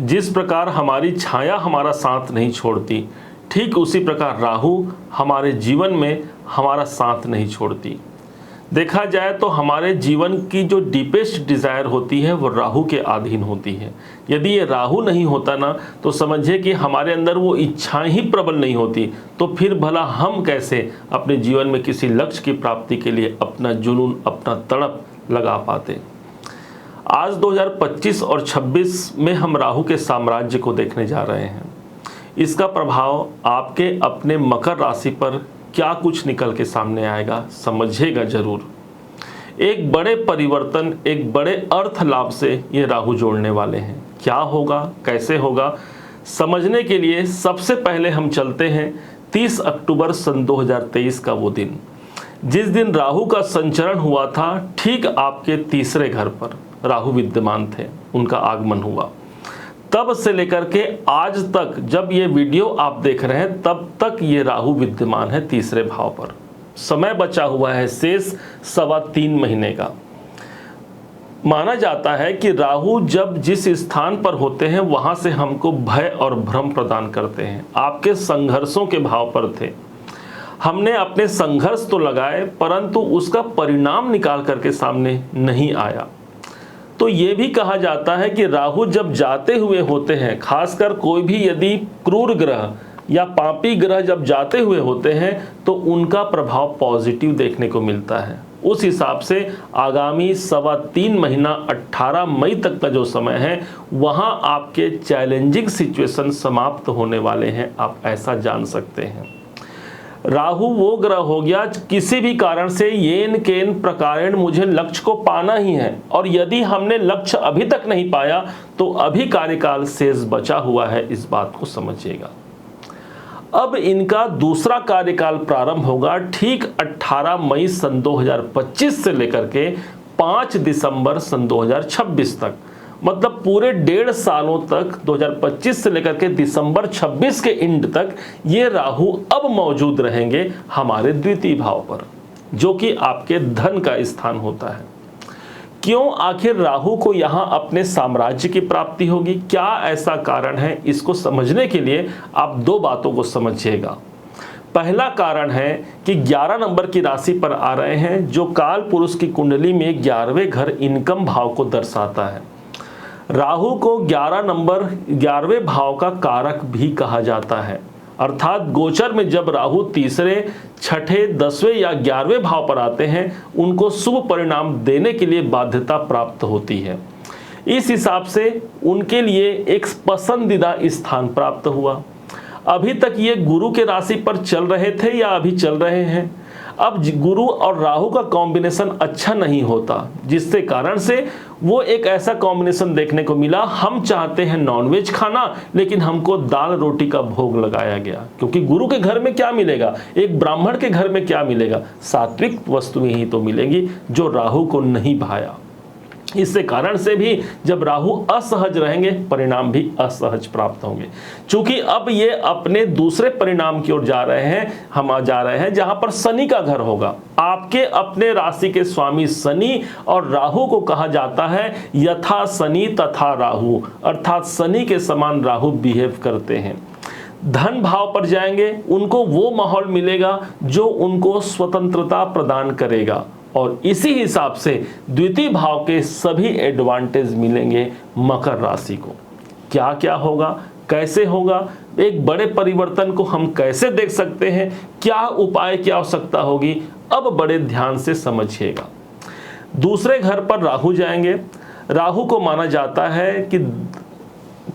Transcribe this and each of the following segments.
जिस प्रकार हमारी छाया हमारा साथ नहीं छोड़ती, ठीक उसी प्रकार राहु हमारे जीवन में हमारा साथ नहीं छोड़ती। देखा जाए तो हमारे जीवन की जो डीपेस्ट डिज़ायर होती है वो राहु के अधीन होती है। यदि ये राहु नहीं होता ना तो समझिए कि हमारे अंदर वो इच्छाएं ही प्रबल नहीं होती, तो फिर भला हम कैसे अपने जीवन में किसी लक्ष्य की प्राप्ति के लिए अपना जुनून, अपना तड़प लगा पाते। आज 2025 और 26 में हम राहु के साम्राज्य को देखने जा रहे हैं। इसका प्रभाव आपके अपने मकर राशि पर क्या कुछ निकल के सामने आएगा, समझिएगा जरूर। एक बड़े परिवर्तन, एक बड़े अर्थ लाभ से ये राहु जोड़ने वाले हैं। क्या होगा, कैसे होगा, समझने के लिए सबसे पहले हम चलते हैं 30 अक्टूबर सन 2023 का वो दिन, जिस दिन राहु का संचरण हुआ था। ठीक आपके तीसरे घर पर राहु विद्यमान थे, उनका आगमन हुआ। तब से लेकर के आज तक जब ये वीडियो आप देख रहे हैं तब तक ये राहु विद्यमान है तीसरे भाव पर। समय बचा हुआ है शेष 3.25 महीने का। माना जाता है कि राहु जब जिस स्थान पर होते हैं वहां से हमको भय और भ्रम प्रदान करते हैं। आपके संघर्षों के भाव पर थे, हमने अपने संघर्ष तो लगाए परंतु उसका परिणाम निकाल करके सामने नहीं आया। तो ये भी कहा जाता है कि राहु जब जाते हुए होते हैं, खासकर कोई भी यदि क्रूर ग्रह या पापी ग्रह जब जाते हुए होते हैं तो उनका प्रभाव पॉजिटिव देखने को मिलता है। उस हिसाब से आगामी 3.25 महीना 18 मई तक का जो समय है वहां आपके चैलेंजिंग सिचुएशन समाप्त होने वाले हैं, आप ऐसा जान सकते हैं। राहु वो ग्रह हो गया किसी भी कारण से येन केन प्रकारेण मुझे लक्ष्य को पाना ही है, और यदि हमने लक्ष्य अभी तक नहीं पाया तो अभी कार्यकाल शेष बचा हुआ है, इस बात को समझिएगा। अब इनका दूसरा कार्यकाल प्रारंभ होगा ठीक 18 मई सन 2025 से लेकर के 5 दिसंबर सन 2026 तक, मतलब पूरे 1.5 सालों तक 2025 से लेकर के दिसंबर 26 के एंड तक ये राहु अब मौजूद रहेंगे हमारे द्वितीय भाव पर, जो कि आपके धन का स्थान होता है। क्यों आखिर राहु को यहाँ अपने साम्राज्य की प्राप्ति होगी, क्या ऐसा कारण है, इसको समझने के लिए आप 2 बातों को समझिएगा। पहला कारण है कि 11 नंबर की राशि पर आ रहे हैं, जो काल पुरुष की कुंडली में 11वें घर इनकम भाव को दर्शाता है। राहु को 11 नंबर 11वें भाव का कारक भी कहा जाता है, अर्थात गोचर में जब राहु तीसरे, छठे, 10वें या 11वें भाव पर आते हैं उनको शुभ परिणाम देने के लिए बाध्यता प्राप्त होती है। इस हिसाब से उनके लिए एक पसंदीदा स्थान प्राप्त हुआ। अभी तक ये गुरु के राशि पर चल रहे थे या अभी चल रहे हैं। अब गुरु और राहु का कॉम्बिनेशन अच्छा नहीं होता, जिससे कारण से वो एक ऐसा कॉम्बिनेशन देखने को मिला। हम चाहते हैं नॉनवेज खाना लेकिन हमको दाल रोटी का भोग लगाया गया, क्योंकि गुरु के घर में क्या मिलेगा, एक ब्राह्मण के घर में क्या मिलेगा, सात्विक वस्तुएं ही तो मिलेंगी, जो राहु को नहीं भाया। इससे कारण से भी जब राहु असहज रहेंगे परिणाम भी असहज प्राप्त होंगे। चूंकि अब ये अपने दूसरे परिणाम की ओर जा रहे हैं, हम जा रहे हैं जहां पर शनि का घर होगा। आपके अपने राशि के स्वामी शनि और राहु को कहा जाता है यथा शनि तथा राहु, अर्थात शनि के समान राहु बिहेव करते हैं। धन भाव पर जाएंगे, उनको वो माहौल मिलेगा जो उनको स्वतंत्रता प्रदान करेगा, और इसी हिसाब से द्वितीय भाव के सभी एडवांटेज मिलेंगे मकर राशि को। क्या क्या होगा, कैसे होगा, एक बड़े परिवर्तन को हम कैसे देख सकते हैं, क्या उपाय की आवश्यकता होगी, अब बड़े ध्यान से समझिएगा। दूसरे घर पर राहु जाएंगे। राहु को माना जाता है कि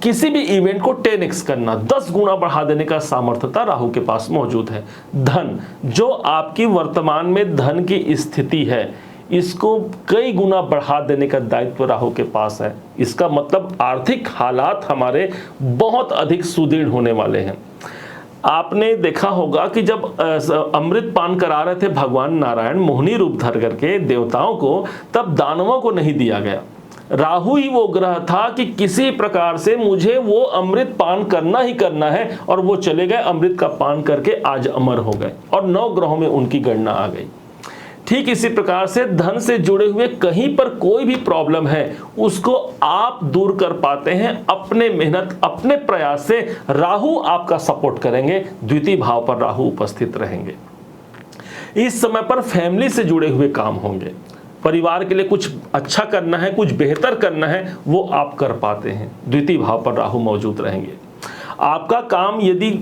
किसी भी इवेंट को 10x करना, 10 गुना बढ़ा देने का सामर्थ्यता राहु के पास मौजूद है। धन, जो आपकी वर्तमान में धन की स्थिति है, इसको कई गुना बढ़ा देने का दायित्व राहु के पास है। इसका मतलब आर्थिक हालात हमारे बहुत अधिक सुदृढ़ होने वाले हैं। आपने देखा होगा कि जब अमृत पान करा रहे थे भगवान नारायण मोहिनी रूप धर करके देवताओं को, तब दानवों को नहीं दिया गया। राहु ही वो ग्रह था कि किसी प्रकार से मुझे वो अमृत पान करना ही करना है, और वो चले गए, अमृत का पान करके आज अमर हो गए, और 9 ग्रहों में उनकी गणना आ गई। ठीक इसी प्रकार से धन से जुड़े हुए कहीं पर कोई भी प्रॉब्लम है उसको आप दूर कर पाते हैं अपने मेहनत, अपने प्रयास से। राहु आपका सपोर्ट करेंगे, द्वितीय भाव पर राहु उपस्थित रहेंगे। इस समय पर फैमिली से जुड़े हुए काम होंगे, परिवार के लिए कुछ अच्छा करना है, कुछ बेहतर करना है, वो आप कर पाते हैं। द्वितीय भाव पर राहु मौजूद रहेंगे। आपका काम यदि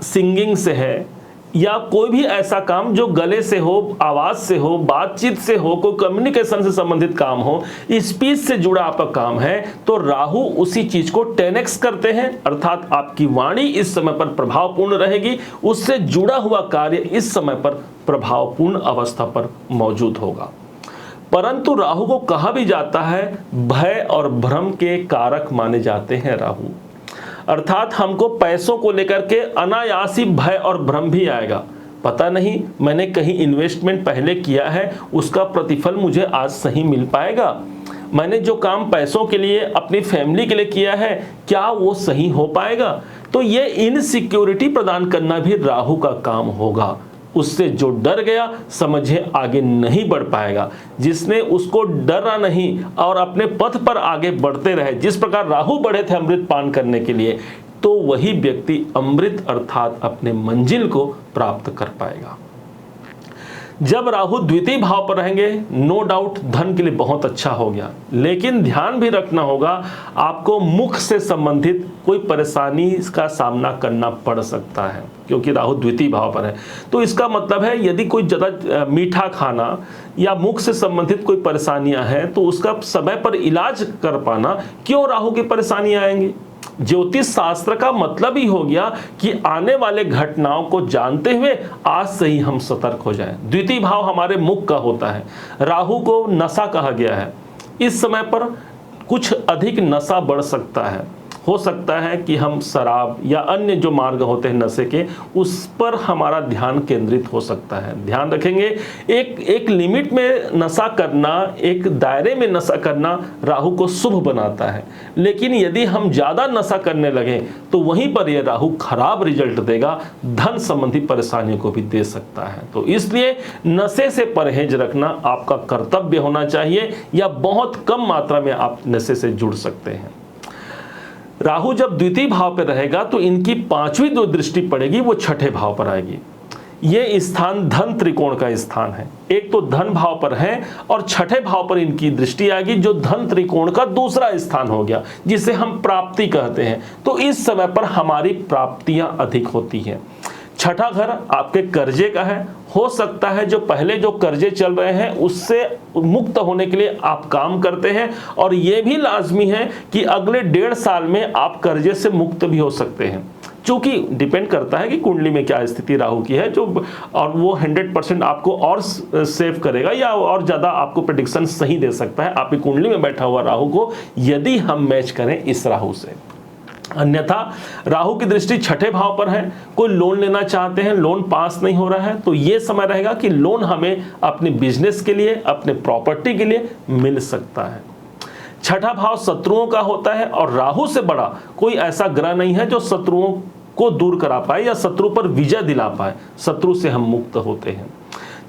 सिंगिंग से है या कोई भी ऐसा काम जो गले से हो, आवाज से हो, बातचीत से हो, कोई कम्युनिकेशन से संबंधित काम हो, स्पीच से जुड़ा आपका काम है, तो राहु उसी चीज को 10x करते हैं, अर्थात आपकी वाणी इस समय पर प्रभावपूर्ण रहेगी, उससे जुड़ा हुआ कार्य इस समय पर प्रभावपूर्ण अवस्था पर मौजूद होगा। परंतु राहु को कहा भी जाता है भय और भ्रम के कारक माने जाते हैं राहु, अर्थात हमको पैसों को लेकर के अनायास ही भय और भ्रम भी आएगा। पता नहीं मैंने कहीं इन्वेस्टमेंट पहले किया है, उसका प्रतिफल मुझे आज सही मिल पाएगा? मैंने जो काम पैसों के लिए, अपनी फैमिली के लिए किया है, क्या वो सही हो पाएगा? तो ये इनसिक्योरिटी प्रदान करना भी राहु का काम होगा। उससे जो डर गया समझे आगे नहीं बढ़ पाएगा। जिसने उसको डरा नहीं और अपने पथ पर आगे बढ़ते रहे, जिस प्रकार राहु बढ़े थे अमृत पान करने के लिए, तो वही व्यक्ति अमृत अर्थात अपने मंजिल को प्राप्त कर पाएगा। जब राहु द्वितीय भाव पर रहेंगे, नो डाउट धन के लिए बहुत अच्छा हो गया, लेकिन ध्यान भी रखना होगा आपको मुख से संबंधित कोई परेशानी का सामना करना पड़ सकता है, क्योंकि राहु द्वितीय भाव पर है। तो इसका मतलब है यदि कोई ज़्यादा मीठा खाना या मुख से संबंधित कोई परेशानियां हैं तो उसका समय पर इलाज कर पाना, क्यों राहु की परेशानियां आएंगी? ज्योतिष शास्त्र का मतलब ही हो गया कि आने वाले घटनाओं को जानते हुए आज से ही हम सतर्क हो जाएं। द्वितीय भाव हमारे मुख का होता है, राहु को नशा कहा गया है। इस समय पर कुछ अधिक नशा बढ़ सकता है, हो सकता है कि हम शराब या अन्य जो मार्ग होते हैं नशे के, उस पर हमारा ध्यान केंद्रित हो सकता है। ध्यान रखेंगे, एक लिमिट में नशा करना, एक दायरे में नशा करना राहु को शुभ बनाता है, लेकिन यदि हम ज़्यादा नशा करने लगे तो वहीं पर यह राहु खराब रिजल्ट देगा, धन संबंधी परेशानियों को भी दे सकता है। तो इसलिए नशे से परहेज रखना आपका कर्तव्य होना चाहिए, या बहुत कम मात्रा में आप नशे से जुड़ सकते हैं। राहु जब द्वितीय भाव पर रहेगा तो इनकी पांचवी जो दृष्टि पड़ेगी वो छठे भाव पर आएगी। ये स्थान धन त्रिकोण का स्थान है, एक तो धन भाव पर है और छठे भाव पर इनकी दृष्टि आएगी, जो धन त्रिकोण का दूसरा स्थान हो गया, जिसे हम प्राप्ति कहते हैं। तो इस समय पर हमारी प्राप्तियां अधिक होती हैं। छठा घर आपके कर्जे का है, हो सकता है जो पहले जो कर्जे चल रहे हैं उससे मुक्त होने के लिए आप काम करते हैं, और ये भी लाजमी है कि अगले 1.5 साल में आप कर्जे से मुक्त भी हो सकते हैं, क्योंकि डिपेंड करता है कि कुंडली में क्या स्थिति राहु की है, जो और वो 100% आपको और सेव करेगा या और ज़्यादा आपको प्रेडिक्शन सही दे सकता है आपकी कुंडली में बैठा हुआ राहु को, यदि हम मैच करें इस राहु से। अन्यथा राहु की दृष्टि छठे भाव पर है, कोई लोन लेना चाहते हैं, लोन पास नहीं हो रहा है, तो ये समय रहेगा कि लोन हमें अपने बिजनेस के लिए, अपने प्रॉपर्टी के लिए मिल सकता है। छठा भाव शत्रुओं का होता है, और राहु से बड़ा कोई ऐसा ग्रह नहीं है जो शत्रुओं को दूर करा पाए या शत्रु पर विजय दिला पाए। शत्रु से हम मुक्त होते हैं।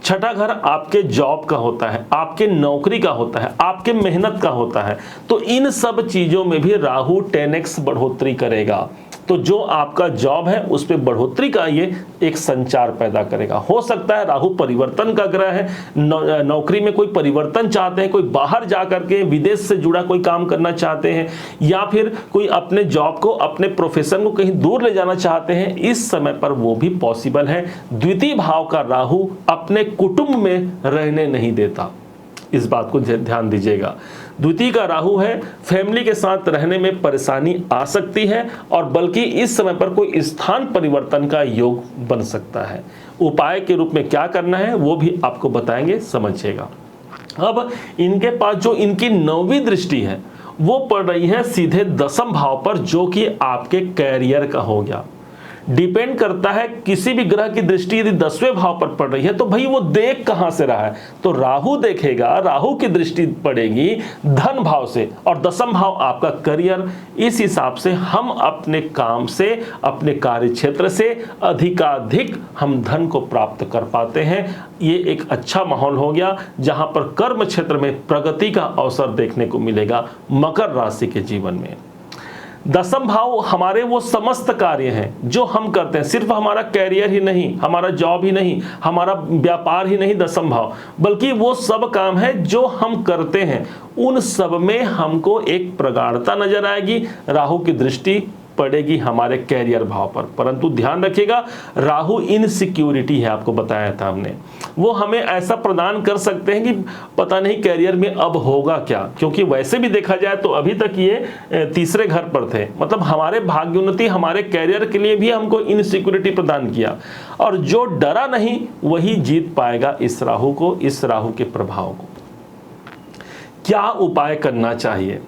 छठा घर आपके जॉब का होता है, आपके नौकरी का होता है, आपके मेहनत का होता है। तो इन सब चीजों में भी राहु 10x बढ़ोतरी करेगा। तो जो आपका जॉब है उस पर बढ़ोतरी का ये एक संचार पैदा करेगा। हो सकता है राहु परिवर्तन का ग्रह है, नौकरी में कोई परिवर्तन चाहते हैं, कोई बाहर जा करके विदेश से जुड़ा कोई काम करना चाहते हैं, या फिर कोई अपने जॉब को, अपने प्रोफेशन को कहीं दूर ले जाना चाहते हैं, इस समय पर वो भी पॉसिबल है। द्वितीय भाव का राहु अपने कुटुंब में रहने नहीं देता, इस बात को ध्यान दीजिएगा। द्वितीय का राहु है, फैमिली के साथ रहने में परेशानी आ सकती है, और बल्कि इस समय पर कोई स्थान परिवर्तन का योग बन सकता है। उपाय के रूप में क्या करना है वो भी आपको बताएंगे, समझिएगा। अब इनके पास जो इनकी 9वीं दृष्टि है वो पड़ रही है सीधे 10म भाव पर, जो कि आपके कैरियर का हो गया। डिपेंड करता है किसी भी ग्रह की दृष्टि यदि 10वें भाव पर पड़ रही है तो भाई वो देख कहां से रहा है, तो राहु देखेगा, राहु की दृष्टि पड़ेगी धन भाव से और 10वां भाव आपका करियर। इस हिसाब से हम अपने काम से, अपने कार्य क्षेत्र से अधिकाधिक हम धन को प्राप्त कर पाते हैं। ये एक अच्छा माहौल हो गया जहां पर कर्म क्षेत्र में प्रगति का अवसर देखने को मिलेगा मकर राशि के जीवन में। 10वां भाव हमारे वो समस्त कार्य हैं जो हम करते हैं, सिर्फ हमारा कैरियर ही नहीं, हमारा जॉब ही नहीं, हमारा व्यापार ही नहीं 10वां भाव, बल्कि वो सब काम है जो हम करते हैं, उन सब में हमको एक प्रगाढ़ता नजर आएगी। राहु की दृष्टि पड़ेगी हमारे कैरियर भाव पर, परंतु ध्यान रखिएगा राहु इनसिक्योरिटी है, आपको बताया था हमने। वो हमें ऐसा प्रदान कर सकते हैं कि पता नहीं कैरियर में अब होगा क्या, क्योंकि वैसे भी देखा जाए तो अभी तक ये तीसरे घर पर थे, मतलब हमारे भाग्योन्नति, हमारे कैरियर के लिए भी हमको इनसिक्योरिटी प्रदान किया। और जो डरा नहीं वही जीत पाएगा इस राहु को, इस राहु के प्रभाव को। क्या उपाय करना चाहिए,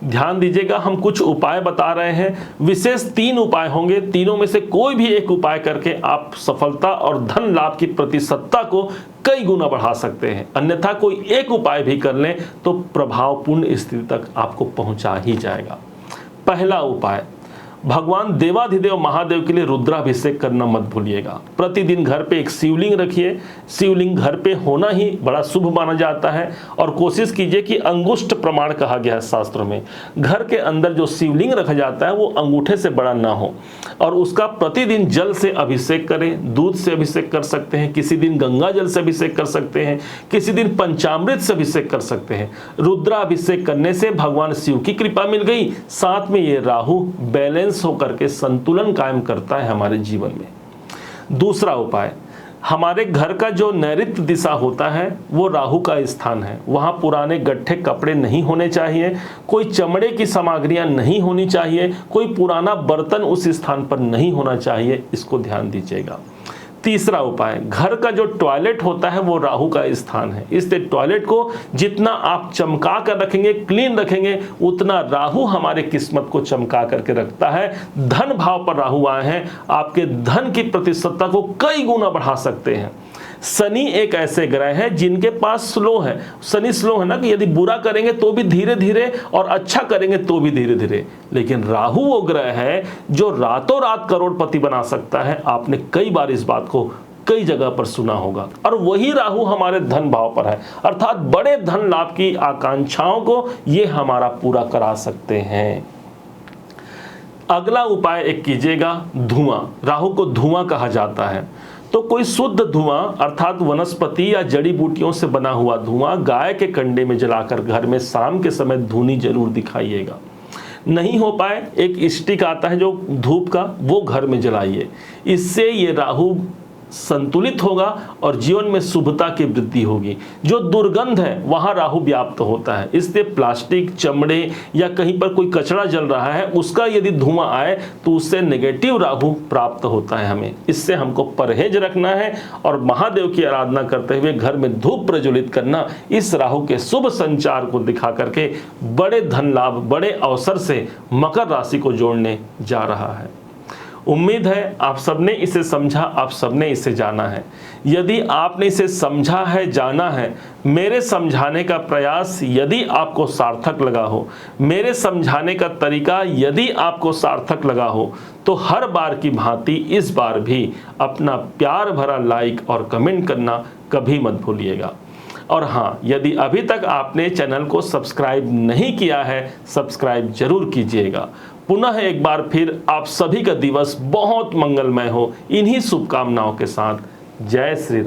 ध्यान दीजिएगा, हम कुछ उपाय बता रहे हैं, विशेष 3 उपाय होंगे। तीनों में से कोई भी एक उपाय करके आप सफलता और धन लाभ की प्रतिशतता को कई गुना बढ़ा सकते हैं, अन्यथा कोई एक उपाय भी कर लें तो प्रभावपूर्ण स्थिति तक आपको पहुंचा ही जाएगा। पहला उपाय, भगवान देवाधिदेव महादेव के लिए रुद्राभिषेक करना मत भूलिएगा। प्रतिदिन घर पे एक शिवलिंग रखिए, शिवलिंग घर पे होना ही बड़ा शुभ माना जाता है और कोशिश कीजिए कि अंगुष्ठ प्रमाण कहा गया है शास्त्रों में, घर के अंदर जो शिवलिंग रखा जाता है वो अंगूठे से बड़ा ना हो, और उसका प्रतिदिन जल से अभिषेक करें। दूध से अभिषेक कर सकते हैं, किसी दिन गंगा जल से अभिषेक कर सकते हैं, किसी दिन पंचामृत से अभिषेक कर सकते हैं। रुद्राभिषेक करने से भगवान शिव की कृपा मिल गई, साथ में ये राहु बैलेंस होकर के संतुलन कायम करता है हमारे जीवन में। दूसरा उपाय, हमारे घर का जो नैऋत्य दिशा होता है वो राहु का स्थान है, वहां पुराने गट्ठे कपड़े नहीं होने चाहिए, कोई चमड़े की सामग्रियां नहीं होनी चाहिए, कोई पुराना बर्तन उस स्थान पर नहीं होना चाहिए, इसको ध्यान दीजिएगा। तीसरा उपाय, घर का जो टॉयलेट होता है वो राहु का स्थान है, इसलिए टॉयलेट को जितना आप चमका कर रखेंगे, क्लीन रखेंगे, उतना राहु हमारे किस्मत को चमका करके रखता है। धन भाव पर राहु आए हैं, आपके धन की प्रतिशतता को कई गुना बढ़ा सकते हैं। शनि एक ऐसे ग्रह है जिनके पास स्लो है, शनि स्लो है ना, कि यदि बुरा करेंगे तो भी धीरे धीरे और अच्छा करेंगे तो भी धीरे धीरे, लेकिन राहु वो ग्रह है जो रातों रात करोड़पति बना सकता है। आपने कई बार इस बात को कई जगह पर सुना होगा, और वही राहु हमारे धन भाव पर है, अर्थात बड़े धन लाभ की आकांक्षाओं को ये हमारा पूरा करा सकते हैं। अगला उपाय एक कीजिएगा, धुआं। राहु को धुआं कहा जाता है, तो कोई शुद्ध धुआं अर्थात वनस्पति या जड़ी बूटियों से बना हुआ धुआं गाय के कंडे में जलाकर घर में शाम के समय धुनी जरूर दिखाइएगा। नहीं हो पाए, एक स्टिक आता है जो धूप का, वो घर में जलाइए। इससे ये राहु संतुलित होगा और जीवन में शुभता की वृद्धि होगी। जो दुर्गंध है वहां राहु व्याप्त होता है, इसलिए प्लास्टिक, चमड़े या कहीं पर कोई कचरा जल रहा है उसका यदि धुआं आए तो उससे नेगेटिव राहु प्राप्त होता है। हमें इससे हमको परहेज रखना है और महादेव की आराधना करते हुए घर में धूप प्रज्वलित करना इस राहु के शुभ संचार को दिखा करके बड़े धन लाभ, बड़े अवसर से मकर राशि को जोड़ने जा रहा है। उम्मीद है आप सबने इसे समझा, आप सबने इसे जाना है। यदि आपने इसे समझा है, जाना है, मेरे समझाने का प्रयास यदि आपको सार्थक लगा हो, मेरे समझाने का तरीका यदि आपको सार्थक लगा हो, तो हर बार की भांति इस बार भी अपना प्यार भरा लाइक और कमेंट करना कभी मत भूलिएगा। और हाँ, यदि अभी तक आपने चैनल को सब्सक्राइब नहीं किया है, सब्सक्राइब जरूर कीजिएगा। पुनः एक बार फिर आप सभी का दिवस बहुत मंगलमय हो, इन्हीं शुभकामनाओं के साथ। जय श्री राम।